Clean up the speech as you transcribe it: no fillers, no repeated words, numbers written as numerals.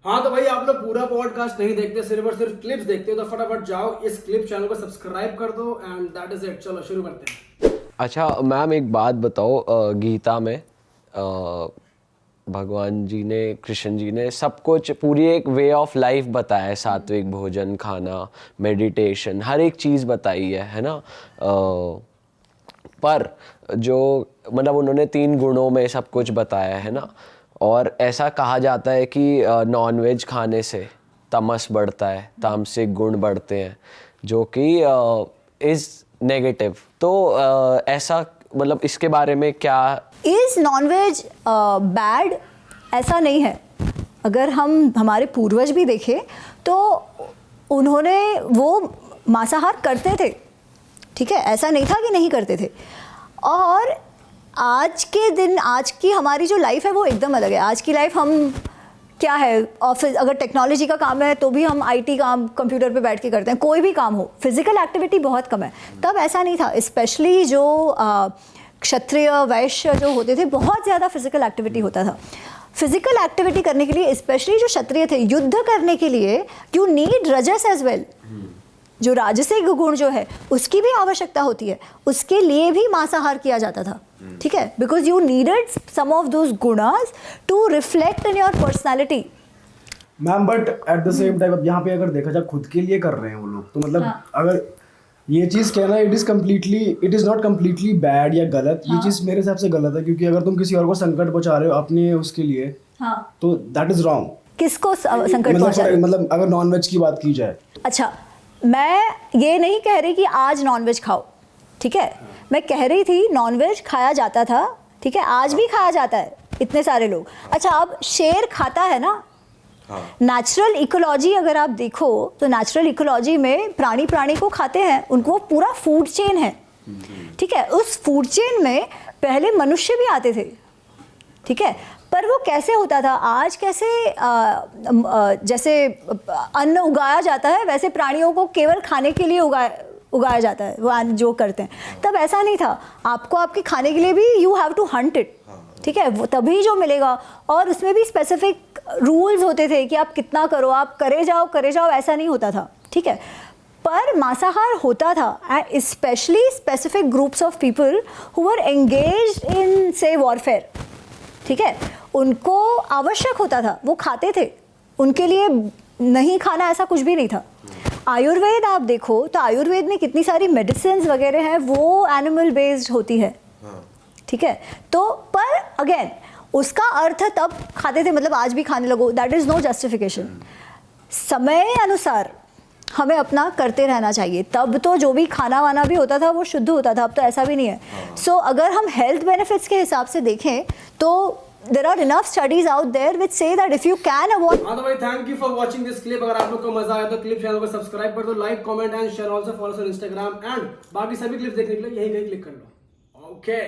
हाँ तो भाई आप लोग पूरा पॉडकास्ट नहीं देखते, सिर्फ और सिर्फ क्लिप्स देखते हो, तो फटाफट जाओ इस क्लिप चैनल को सब्सक्राइब कर दो एंड दैट इज इट। चलो शुरू करते हैं। अच्छा मैम एक बात बताओ, गीता में भगवान जी ने, कृष्ण जी ने सब कुछ पूरी एक वे ऑफ लाइफ बताया है, सात्विक भोजन खाना, मेडिटेशन, हर एक चीज़ बताई है ना। पर जो मतलब उन्होंने 3 गुणों में सब कुछ बताया है ना, और ऐसा कहा जाता है कि नॉन वेज खाने से तमस बढ़ता है, तामसिक गुण बढ़ते हैं, जो कि इज़ नेगेटिव। तो ऐसा मतलब इसके बारे में क्या? Is nonveg bad? ऐसा नहीं है। अगर हम हमारे पूर्वज भी देखें तो उन्होंने वो मांसाहार करते थे, ठीक है, ऐसा नहीं था कि नहीं करते थे। और आज के दिन, आज की हमारी जो लाइफ है वो एकदम अलग है। आज की लाइफ हम क्या है, ऑफिस, अगर टेक्नोलॉजी का काम है तो भी हम आईटी काम कंप्यूटर पे बैठ के करते हैं, कोई भी काम हो, फिजिकल एक्टिविटी बहुत कम है। तब ऐसा नहीं था, स्पेशली जो क्षत्रिय वैश्य जो होते थे, बहुत ज़्यादा फिजिकल एक्टिविटी होता था। फिजिकल एक्टिविटी करने के लिए, स्पेशली जो क्षत्रिय थे, युद्ध करने के लिए यू नीड रजस एज वेल। जो राजसिक गुण जो है उसकी भी आवश्यकता होती है, उसके लिए भी मांसाहार किया जाता था, ठीक है, because you needed some of those गुणास to reflect in your personality. Ma'am but at the same time अब यहाँ पे अगर देखा जाए खुद के लिए कर रहे हैं वो लोग, तो मतलब अगर ये चीज़ कहना it is not completely bad या गलत, ये चीज़ मेरे हिसाब से गलत है, क्योंकि अगर तुम किसी और को संकट पहुंचा रहे हो अपने उसके लिए, तो दैट इज रॉन्ग। किसको संकट पहुंचा रहे हो? मतलब अगर नॉनवेज की बात की जाए, अच्छा, मैं ये नहीं कह रही कि आज नॉनवेज खाओ, ठीक है, मैं कह रही थी नॉनवेज खाया जाता था, ठीक है, आज भी खाया जाता है, इतने सारे लोग। अच्छा, अब शेर खाता है ना। नेचुरल इकोलॉजी अगर आप देखो तो नेचुरल इकोलॉजी में प्राणी को खाते हैं, उनको पूरा फूड चेन है, ठीक है। उस फूड चेन में पहले मनुष्य भी आते थे, ठीक है, पर वो कैसे होता था, आज कैसे जैसे अन्न उगाया जाता है वैसे प्राणियों को केवल खाने के लिए उगाया जाता है, वो जो करते हैं। तब ऐसा नहीं था, आपको आपके खाने के लिए भी you have to hunt it, ठीक है, वो तभी जो मिलेगा। और उसमें भी स्पेसिफिक रूल्स होते थे कि आप कितना करो, आप करे जाओ, ऐसा नहीं होता था, ठीक है। पर मांसाहार होता था, specially specific groups of people who were engaged in से वॉरफेयर, ठीक है, उनको आवश्यक होता था, वो खाते थे, उनके लिए नहीं खाना ऐसा कुछ भी नहीं था। आयुर्वेद आप देखो तो आयुर्वेद में कितनी सारी मेडिसिन वगैरह हैं, वो एनिमल बेस्ड होती है, ठीक है। तो पर अगेन उसका अर्थ तब खाते थे, मतलब आज भी खाने लगो, दैट इज नो जस्टिफिकेशन। समय अनुसार हमें अपना करते रहना चाहिए। तब तो जो भी खाना वाना भी होता था वो शुद्ध होता था, अब तो ऐसा भी नहीं है। सो अगर हम हेल्थ बेनिफिट्स के हिसाब से देखें तो there are enough studies out there which say that if you can avoid। हाँ तो भाई thank you for watching this clip. अगर आप लोग को मजा आया तो क्लिप चैनल को सब्सक्राइब कर दो, like comment and share, also follow on Instagram, and बाकी सभी क्लिप्स देखने के लिए यहीं कहीं क्लिक कर लो। ओके।